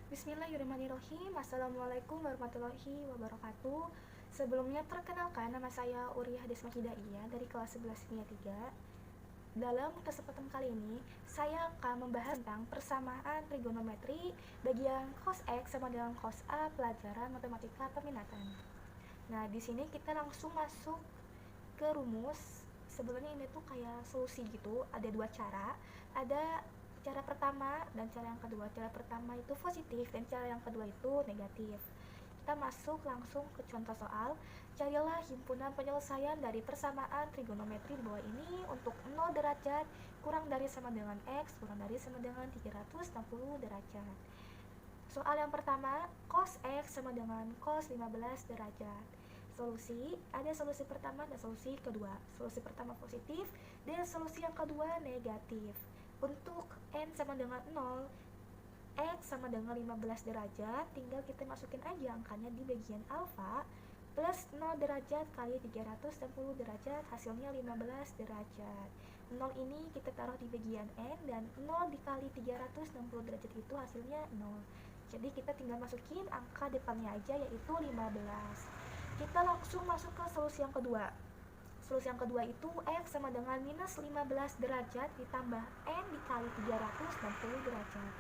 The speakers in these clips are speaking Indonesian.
Bismillahirrahmanirrahim. Assalamualaikum warahmatullahi wabarakatuh. Sebelumnya perkenalkan, nama saya Uriah Desma Hidaiyah dari kelas 11 Kimia 3. Dalam kesempatan kali ini, saya akan membahas tentang persamaan trigonometri bagian cos X sama dengan cos A pelajaran matematika peminatan. Nah, di sini kita langsung masuk ke rumus. Sebenarnya ini tuh kayak solusi gitu, ada dua cara. Ada cara pertama dan cara yang kedua. Cara pertama itu positif dan cara yang kedua itu negatif. Kita masuk langsung ke contoh soal. Carilah himpunan penyelesaian dari persamaan trigonometri di bawah ini untuk 0 derajat kurang dari sama dengan X kurang dari sama dengan 360 derajat. Soal yang pertama, cos X sama dengan cos 15 derajat. Solusi, ada solusi pertama dan solusi kedua. Solusi pertama positif dan solusi yang kedua negatif. Untuk N sama dengan 0, X sama dengan 15 derajat, tinggal kita masukin aja angkanya di bagian alfa, plus 0 derajat kali 360 derajat, hasilnya 15 derajat. 0 ini kita taruh di bagian N, dan 0 dikali 360 derajat itu hasilnya 0. Jadi kita tinggal masukin angka depannya aja, yaitu 15. Kita langsung masuk ke solusi yang kedua. Solusi yang kedua itu X sama dengan minus 15 derajat ditambah N dikali 360 derajat.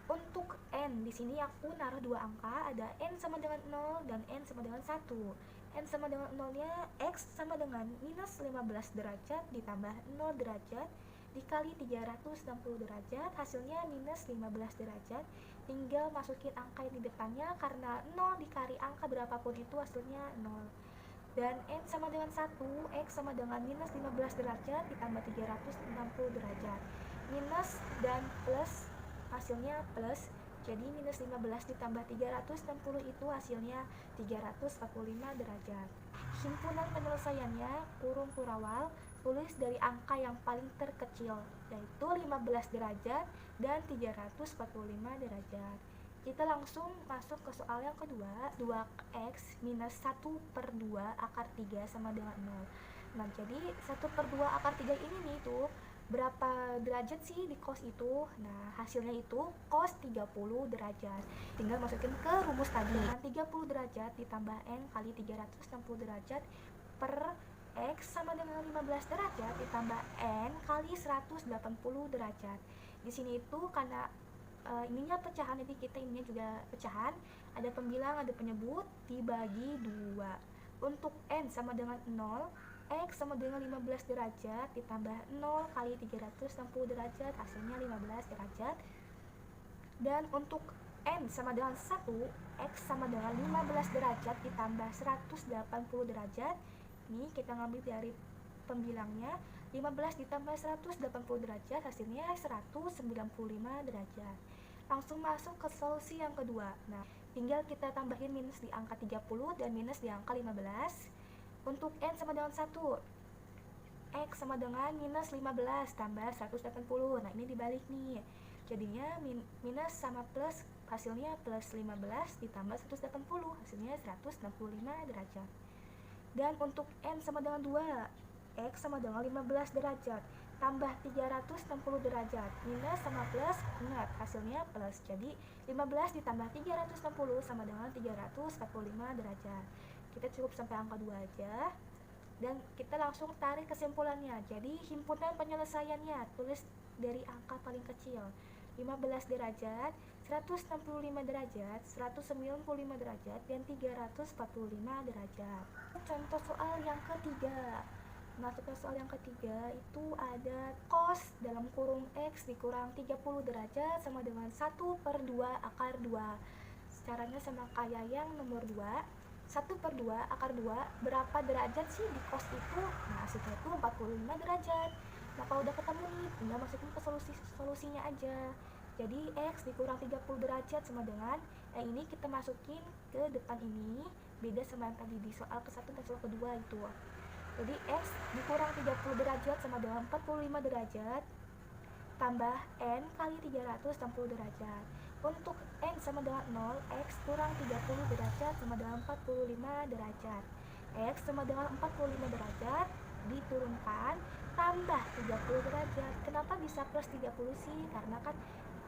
Untuk N, di sini aku naruh dua angka, ada N sama dengan 0 dan N sama dengan 1. N sama dengan 0-nya X sama dengan minus 15 derajat ditambah 0 derajat dikali 360 derajat, hasilnya minus 15 derajat. Tinggal masukin angka yang di depannya, karena 0 dikali angka berapapun itu hasilnya 0. Dan N sama dengan 1, X sama dengan minus 15 derajat ditambah 360 derajat. Minus dan plus hasilnya plus, jadi minus 15 ditambah 360 itu hasilnya 345 derajat. Himpunan penyelesaiannya, kurung kurawal, tulis dari angka yang paling terkecil, yaitu 15 derajat dan 345 derajat. Kita langsung masuk ke soal yang kedua. 2x minus 1 per 2 akar 3 sama dengan 0. Nah, jadi 1 per 2 akar 3 ini nih tuh, berapa derajat sih di cos itu? Nah, hasilnya itu cos 30 derajat. Tinggal masukin ke rumus tadi. 30 derajat ditambah N kali 360 derajat per X sama dengan 15 derajat ditambah N kali 180 derajat. Di sini itu karena ininya pecahan, jadi kita ininya juga pecahan, ada pembilang, ada penyebut, dibagi 2. Untuk N sama dengan 0, X sama dengan 15 derajat ditambah 0 kali 360 derajat, hasilnya 15 derajat. Dan untuk N sama dengan 1, X sama dengan 15 derajat ditambah 180 derajat. Ini kita ngambil dari pembilangnya, 15 ditambah 180 derajat, hasilnya 195 derajat. Langsung masuk ke solusi yang kedua. Nah, tinggal kita tambahin minus di angka 30 dan minus di angka 15. Untuk N sama dengan 1, X sama dengan minus 15 tambah 180. Nah, ini dibalik nih. Jadinya minus sama plus, hasilnya plus 15 ditambah 180, hasilnya 165 derajat. Dan untuk N sama dengan 2, X sama dengan 15 derajat tambah 360 derajat, minus sama plus, ingat hasilnya plus, jadi 15 ditambah 360 sama dengan 345 derajat. Kita cukup sampai angka 2 aja, dan kita langsung tarik kesimpulannya. Jadi himpunan penyelesaiannya, tulis dari angka paling kecil, 15 derajat, 165 derajat, 195 derajat, dan 345 derajat. Contoh soal yang ketiga. Masuk ke soal yang ketiga, itu ada cos dalam kurung X dikurang 30 derajat sama dengan 1 per 2 akar 2. Caranya sama kayak yang nomor 2. 1 per 2 akar 2, berapa derajat sih di cos itu? Nah, hasilnya itu 45 derajat. Nah, kalau udah ketemu nih, tinggal masukin ke solusinya aja. Jadi X dikurang 30 derajat sama dengan, ini kita masukin ke depan ini, beda sama yang tadi di soal ke-1 dan soal kedua itu. Jadi X dikurang 30 derajat sama dengan 45 derajat tambah N kali 360 derajat. Untuk N sama dengan 0, X kurang 30 derajat sama dengan 45 derajat. X sama dengan 45 derajat diturunkan tambah 30 derajat. Kenapa bisa plus 30 sih? Karena kan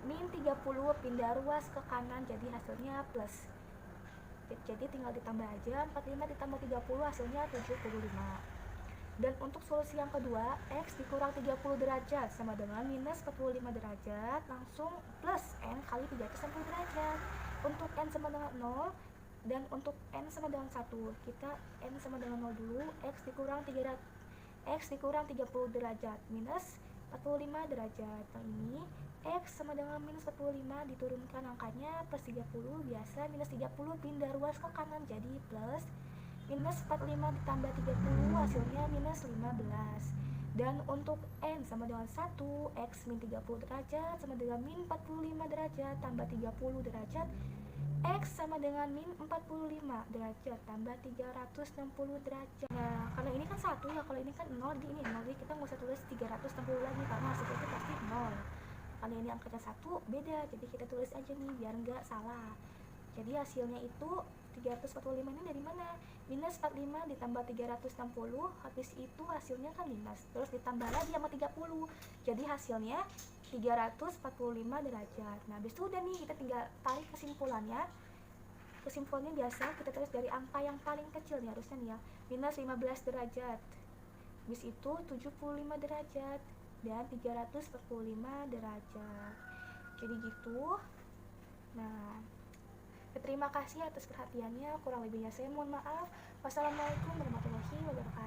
min 30 pindah ruas ke kanan, jadi hasilnya plus. Jadi tinggal ditambah aja, 45 ditambah 30 hasilnya 75. Dan untuk solusi yang kedua, X dikurang 30 derajat sama dengan minus 45 derajat, langsung plus N kali 360 derajat. Untuk N sama dengan 0 dan untuk N sama dengan 1, kita N sama dengan 0 dulu. X dikurang 30 derajat minus 45 derajat. Nah ini X sama dengan minus 45, diturunkan angkanya plus 30, biasa minus 30 pindah ruas ke kanan jadi plus. Minus 45 ditambah 30 hasilnya minus 15. Dan untuk N sama dengan 1, X min 30 derajat sama dengan min 45 derajat tambah 30 derajat, X sama dengan min 45 derajat tambah 360 derajat. Nah, karena ini kan 1 ya, kalau ini kan 0, jadi ini 0, jadi kita nggak usah tulis 360 lagi karena hasilnya itu pasti 0. Karena ini angkanya 1, beda, jadi kita tulis aja nih biar nggak salah. Jadi hasilnya itu 345 ini dari mana? Minus 45 ditambah 360, habis itu hasilnya kan minus, terus ditambah lagi sama 30, jadi hasilnya 345 derajat. Nah habis itu udah nih, kita tinggal tarik kesimpulannya. Kesimpulannya biasa kita tulis dari angka yang paling kecil nih harusnya nih ya, minus 15 derajat, habis itu 75 derajat dan 345 derajat. Jadi gitu. Nah, terima kasih atas perhatiannya, kurang lebihnya saya mohon maaf. Wassalamualaikum warahmatullahi wabarakatuh.